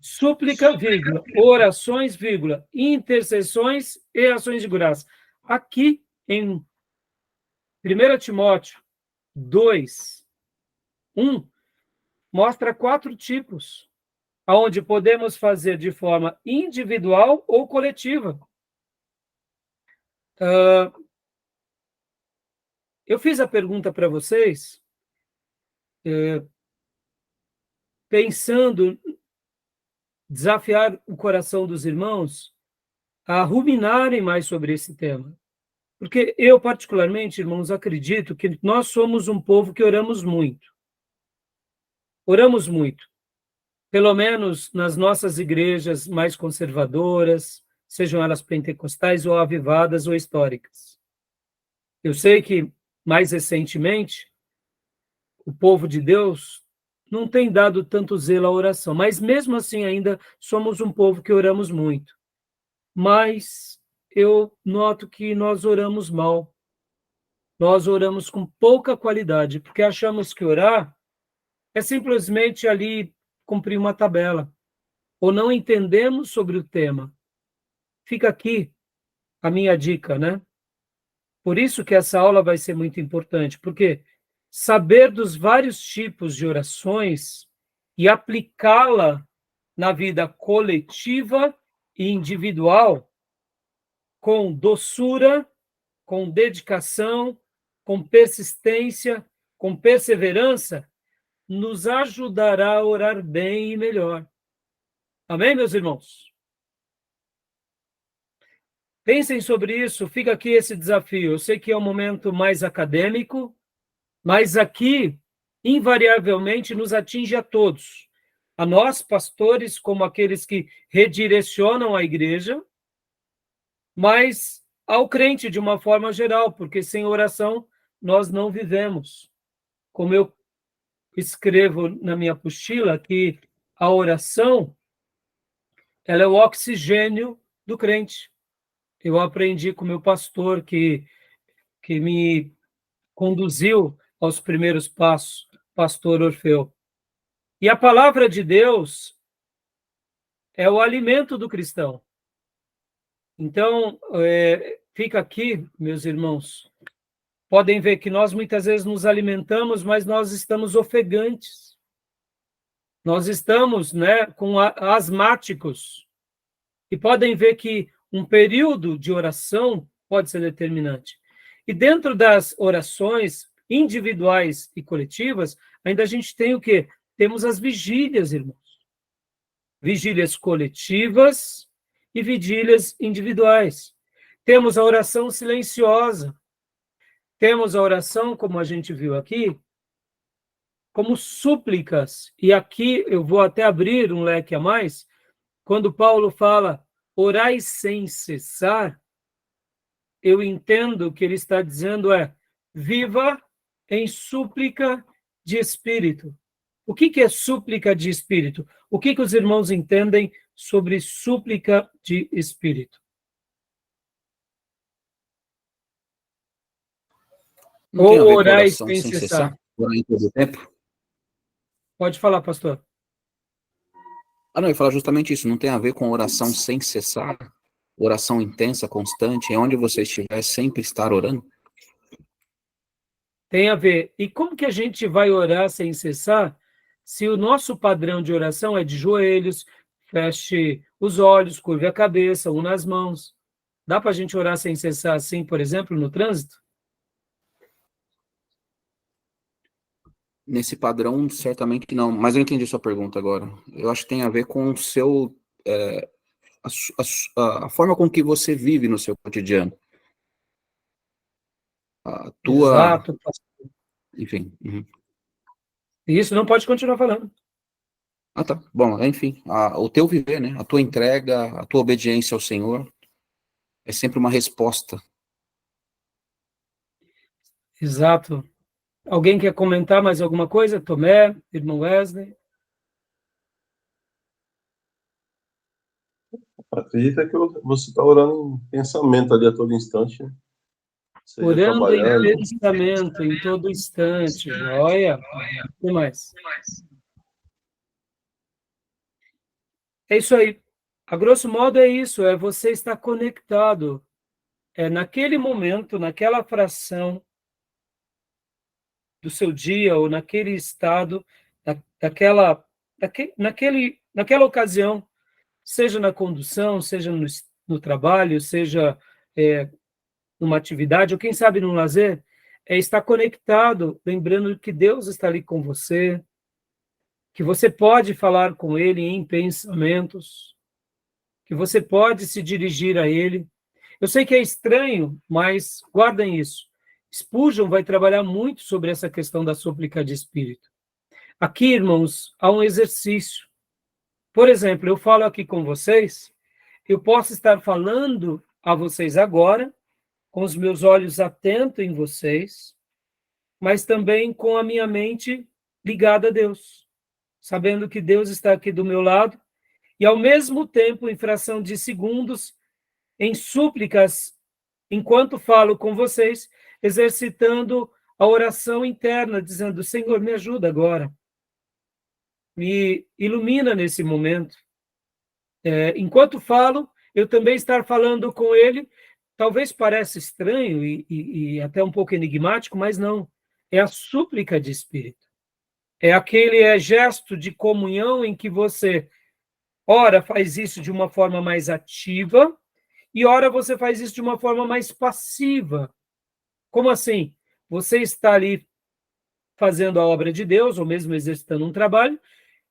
súplica, vírgula, orações, vírgula, intercessões e ações de graça. Aqui em 1 Timóteo 2, 1, mostra 4 tipos, onde podemos fazer de forma individual ou coletiva. Eu fiz a pergunta para vocês, pensando desafiar o coração dos irmãos a ruminarem mais sobre esse tema. Porque eu, particularmente, irmãos, acredito que nós somos um povo que oramos muito. Oramos muito. Pelo menos nas nossas igrejas mais conservadoras, sejam elas pentecostais ou avivadas ou históricas. Eu sei que, mais recentemente, o povo de Deus não tem dado tanto zelo à oração, mas mesmo assim ainda somos um povo que oramos muito. Mas eu noto que nós oramos mal. Nós oramos com pouca qualidade, porque achamos que orar é simplesmente ali cumprir uma tabela, ou não entendemos sobre o tema. Fica aqui a minha dica, né? Por isso que essa aula vai ser muito importante, porque saber dos vários tipos de orações e aplicá-la na vida coletiva e individual com doçura, com dedicação, com persistência, com perseverança, nos ajudará a orar bem e melhor. Amém, meus irmãos? Pensem sobre isso, fica aqui esse desafio. Eu sei que é um momento mais acadêmico, mas aqui, invariavelmente, nos atinge a todos. A nós, pastores, como aqueles que redirecionam a igreja, mas ao crente de uma forma geral, porque sem oração nós não vivemos. Como eu escrevo na minha apostila, que a oração ela é o oxigênio do crente. Eu aprendi com meu pastor que me conduziu aos primeiros passos, pastor Orfeu. E a palavra de Deus é o alimento do cristão. Então, fica aqui, meus irmãos, podem ver que nós muitas vezes nos alimentamos, mas nós estamos ofegantes. Nós estamos, né, com asmáticos. E podem ver que um período de oração pode ser determinante. E dentro das orações individuais e coletivas, ainda a gente tem o quê? Temos as vigílias, irmãos. Vigílias coletivas e vigílias individuais. Temos a oração silenciosa. Temos a oração, como a gente viu aqui, como súplicas. E aqui eu vou até abrir um leque a mais. Quando Paulo fala orai sem cessar, eu entendo que ele está dizendo viva em súplica de espírito. O que é súplica de espírito? O que os irmãos entendem sobre súplica de espírito? Não tem a ver com orai oração sem sem cessar. cessar? Orar em todo o tempo? Pode falar, pastor. Não, eu ia falar justamente isso. Não tem a ver com oração sem cessar? Oração intensa, constante, é onde você estiver, sempre estar orando? Tem a ver. E como que a gente vai orar sem cessar se o nosso padrão de oração é de joelhos, feche os olhos, curve a cabeça, una as mãos? Dá para a gente orar sem cessar assim, por exemplo, no trânsito? Nesse padrão, certamente não. Mas eu entendi sua pergunta agora. Eu acho que tem a ver com o seu... a forma com que você vive no seu cotidiano. A tua... Exato. Enfim. Uhum. Isso, não pode continuar falando. Tá. Bom, enfim. O teu viver, né? A tua entrega, a tua obediência ao Senhor é sempre uma resposta. Exato. Alguém quer comentar mais alguma coisa? Tomé, irmão Wesley? Acredita que você está orando em pensamento ali a todo instante, né? Seja Orando em trabalhando. pensamento, em todo instante. Olha, o que mais? É isso aí. A grosso modo é isso, é você estar conectado naquele momento, naquela fração do seu dia, ou naquele estado, naquela ocasião, seja na condução, seja no trabalho, seja numa atividade, ou quem sabe no lazer, é estar conectado, lembrando que Deus está ali com você, que você pode falar com Ele em pensamentos, que você pode se dirigir a Ele. Eu sei que é estranho, mas guardem isso. Spurgeon vai trabalhar muito sobre essa questão da súplica de espírito. Aqui, irmãos, há um exercício. Por exemplo, eu falo aqui com vocês, eu posso estar falando a vocês agora, com os meus olhos atentos em vocês, mas também com a minha mente ligada a Deus, sabendo que Deus está aqui do meu lado, e ao mesmo tempo, em fração de segundos, em súplicas, enquanto falo com vocês, exercitando a oração interna, dizendo: Senhor, me ajuda agora, me ilumina nesse momento. Enquanto falo, eu também estar falando com Ele. Talvez pareça estranho e até um pouco enigmático, mas não. É a súplica de espírito. É aquele gesto de comunhão em que você, ora, faz isso de uma forma mais ativa, e ora você faz isso de uma forma mais passiva. Como assim? Você está ali fazendo a obra de Deus, ou mesmo exercitando um trabalho,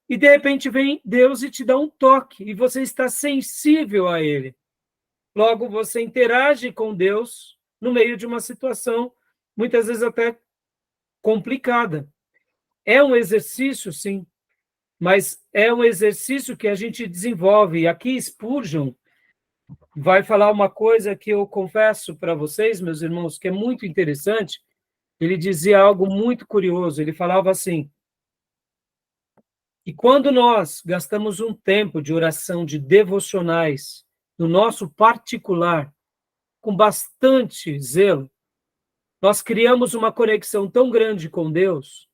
e de repente vem Deus e te dá um toque, e você está sensível a Ele. Logo, você interage com Deus no meio de uma situação, muitas vezes até complicada. É um exercício, sim, mas é um exercício que a gente desenvolve. E aqui Spurgeon vai falar uma coisa que eu confesso para vocês, meus irmãos, que é muito interessante. Ele dizia algo muito curioso. Ele falava assim: e quando nós gastamos um tempo de oração, de devocionais, no nosso particular, com bastante zelo, nós criamos uma conexão tão grande com Deus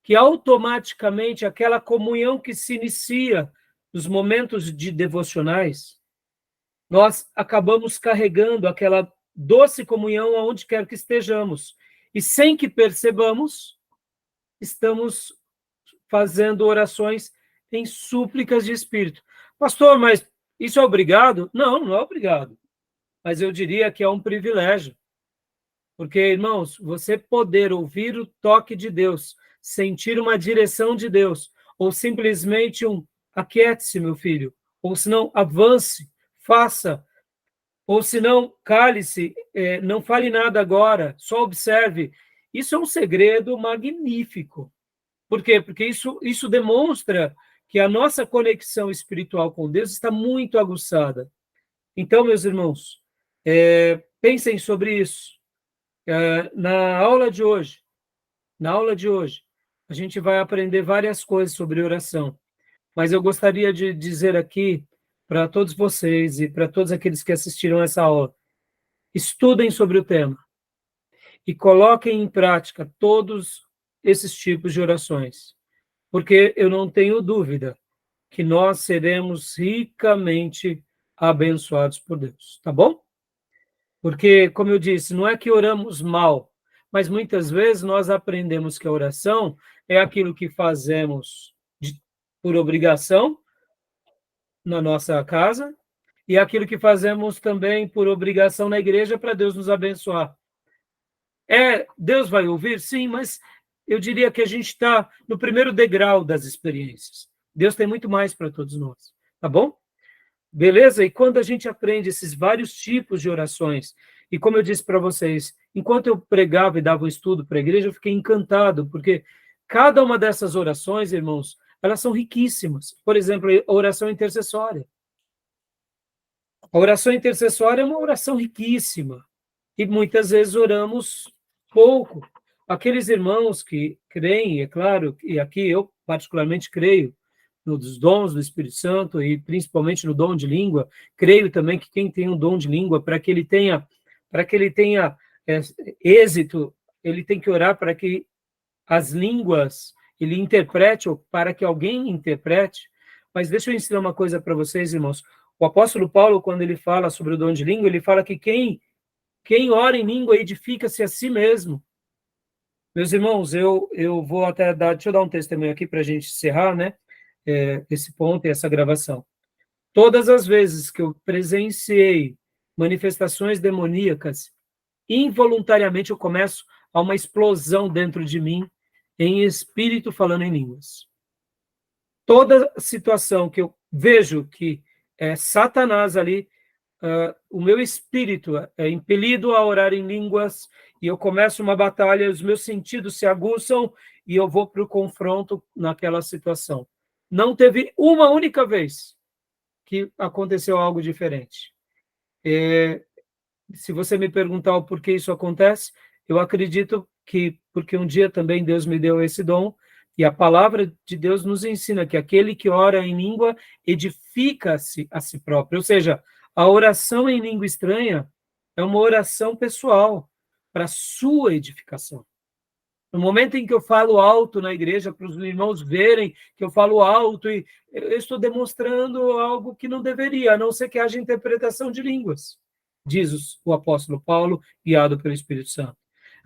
que automaticamente aquela comunhão que se inicia nos momentos de devocionais, nós acabamos carregando aquela doce comunhão aonde quer que estejamos. E sem que percebamos, estamos fazendo orações em súplicas de espírito. Pastor, mas isso é obrigado? Não, não é obrigado. Mas eu diria que é um privilégio. Porque, irmãos, você poder ouvir o toque de Deus, sentir uma direção de Deus, ou simplesmente aquiete-se, meu filho, ou se não, avance, faça, ou se não, cale-se, não fale nada agora, só observe. Isso é um segredo magnífico. Por quê? Porque isso demonstra que a nossa conexão espiritual com Deus está muito aguçada. Então, meus irmãos, pensem sobre isso. Na aula de hoje, a gente vai aprender várias coisas sobre oração, mas eu gostaria de dizer aqui para todos vocês e para todos aqueles que assistiram essa aula: estudem sobre o tema e coloquem em prática todos esses tipos de orações, porque eu não tenho dúvida que nós seremos ricamente abençoados por Deus, tá bom? Porque, como eu disse, não é que oramos mal, mas muitas vezes nós aprendemos que a oração é aquilo que fazemos por obrigação na nossa casa e aquilo que fazemos também por obrigação na igreja para Deus nos abençoar. Deus vai ouvir? Sim, mas eu diria que a gente está no primeiro degrau das experiências. Deus tem muito mais para todos nós, tá bom? Beleza? E quando a gente aprende esses vários tipos de orações, e como eu disse para vocês, enquanto eu pregava e dava um estudo para a igreja, eu fiquei encantado, porque cada uma dessas orações, irmãos, elas são riquíssimas. Por exemplo, a oração intercessória. A oração intercessória é uma oração riquíssima, e muitas vezes oramos pouco. Aqueles irmãos que creem, é claro, e aqui eu particularmente creio, nos dons do Espírito Santo e principalmente no dom de língua, creio também que quem tem um dom de língua, para que ele tenha êxito, ele tem que orar para que as línguas ele interprete ou para que alguém interprete. Mas deixa eu ensinar uma coisa para vocês, irmãos. O apóstolo Paulo, quando ele fala sobre o dom de língua, ele fala que quem ora em língua edifica-se a si mesmo. Meus irmãos, eu vou até dar... Deixa eu dar um testemunho aqui para a gente encerrar, né? Esse ponto e essa gravação. Todas as vezes que eu presenciei manifestações demoníacas, involuntariamente eu começo a uma explosão dentro de mim, em espírito falando em línguas. Toda situação que eu vejo que é Satanás ali, o meu espírito é impelido a orar em línguas, e eu começo uma batalha, os meus sentidos se aguçam, e eu vou para o confronto naquela situação. Não teve uma única vez que aconteceu algo diferente. Se você me perguntar o porquê isso acontece, eu acredito que porque um dia também Deus me deu esse dom, e a palavra de Deus nos ensina que aquele que ora em língua edifica-se a si próprio. Ou seja, a oração em língua estranha é uma oração pessoal, para sua edificação. No momento em que eu falo alto na igreja, para os irmãos verem que eu falo alto, e eu estou demonstrando algo que não deveria, a não ser que haja interpretação de línguas, diz o apóstolo Paulo, guiado pelo Espírito Santo.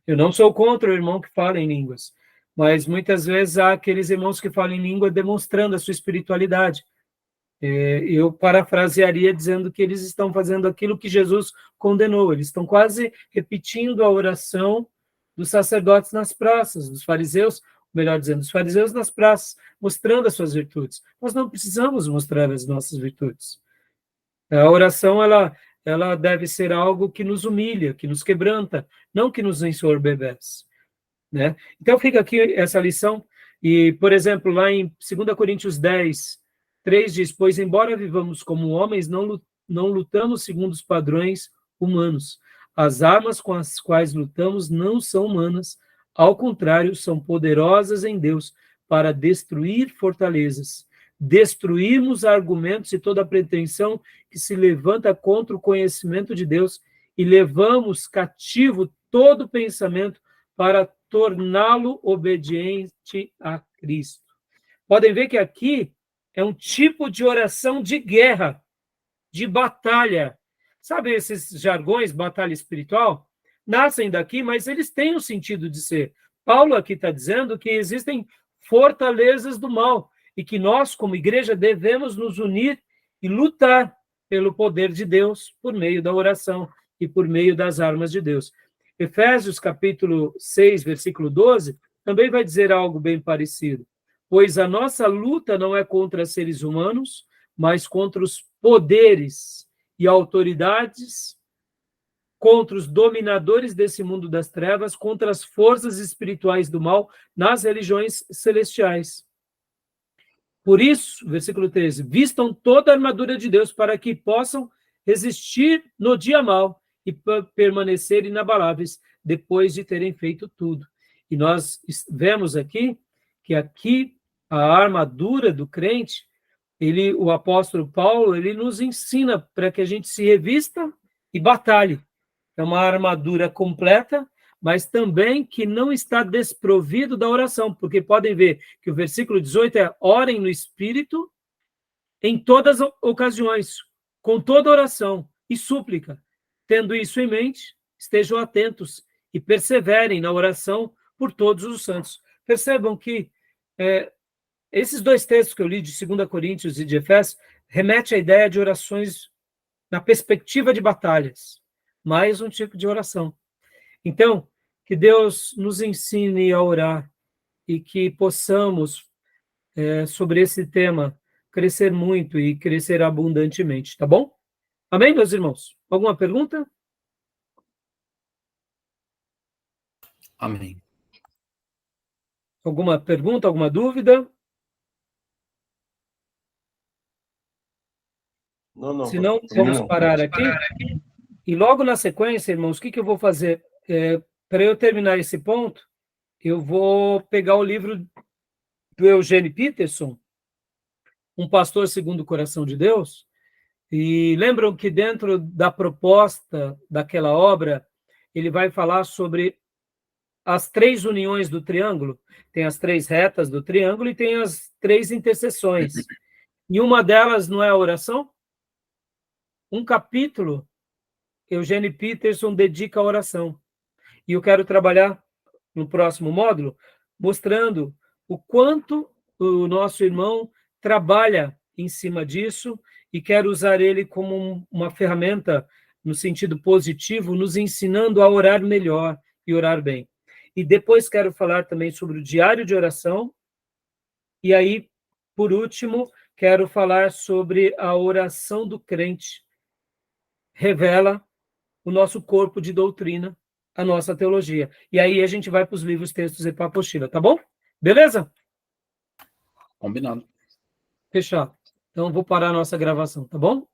Eu não sou contra o irmão que fala em línguas, mas muitas vezes há aqueles irmãos que falam em língua demonstrando a sua espiritualidade. Eu parafrasearia dizendo que eles estão fazendo aquilo que Jesus condenou, eles estão quase repetindo a oração dos sacerdotes nas praças, dos fariseus, melhor dizendo, dos fariseus nas praças, mostrando as suas virtudes. Nós não precisamos mostrar as nossas virtudes. A oração, ela deve ser algo que nos humilha, que nos quebranta, não que nos ensoberbece, né? Então fica aqui essa lição, e, por exemplo, lá em 2 Coríntios 10, 3 diz, pois embora vivamos como homens, não lutamos segundo os padrões humanos. As armas com as quais lutamos não são humanas, ao contrário, são poderosas em Deus para destruir fortalezas, destruirmos argumentos e toda pretensão que se levanta contra o conhecimento de Deus e levamos cativo todo pensamento para torná-lo obediente a Cristo. Podem ver que aqui é um tipo de oração de guerra, de batalha. Sabe esses jargões, batalha espiritual? Nascem daqui, mas eles têm um sentido de ser. Paulo aqui está dizendo que existem fortalezas do mal e que nós, como igreja, devemos nos unir e lutar pelo poder de Deus por meio da oração e por meio das armas de Deus. Efésios, capítulo 6, versículo 12, também vai dizer algo bem parecido. Pois a nossa luta não é contra seres humanos, mas contra os poderes e autoridades, contra os dominadores desse mundo das trevas, contra as forças espirituais do mal nas religiões celestiais. Por isso, versículo 13, vistam toda a armadura de Deus para que possam resistir no dia mau e permanecer inabaláveis depois de terem feito tudo. E nós vemos aqui que a armadura do crente, o apóstolo Paulo, ele nos ensina para que a gente se revista e batalhe. É uma armadura completa, mas também que não está desprovido da oração, porque podem ver que o versículo 18 é orem no Espírito em todas as ocasiões, com toda oração e súplica. Tendo isso em mente, estejam atentos e perseverem na oração por todos os santos. Percebam que esses dois textos que eu li de 2 Coríntios e de Efésios remete à ideia de orações na perspectiva de batalhas, mais um tipo de oração. Então, que Deus nos ensine a orar e que possamos, sobre esse tema, crescer muito e crescer abundantemente, tá bom? Amém, meus irmãos? Alguma pergunta? Amém. Alguma pergunta, alguma dúvida? Não. Se não, vamos parar aqui. E logo na sequência, irmãos, o que eu vou fazer? Para eu terminar esse ponto, eu vou pegar o livro do Eugene Peterson, Um Pastor Segundo o Coração de Deus, e lembram que dentro da proposta daquela obra, ele vai falar sobre as 3 uniões do triângulo. Tem as 3 retas do triângulo e tem as 3 interseções. E uma delas não é a oração? Um capítulo, Eugene Peterson dedica à oração. E eu quero trabalhar no próximo módulo, mostrando o quanto o nosso irmão trabalha em cima disso e quero usar ele como uma ferramenta no sentido positivo, nos ensinando a orar melhor e orar bem. E depois quero falar também sobre o diário de oração. E aí, por último, quero falar sobre a oração do crente. Revela o nosso corpo de doutrina, a nossa teologia. E aí a gente vai para os livros, textos e para a apostila, tá bom? Beleza? Combinado. Fechado. Então, vou parar a nossa gravação, tá bom?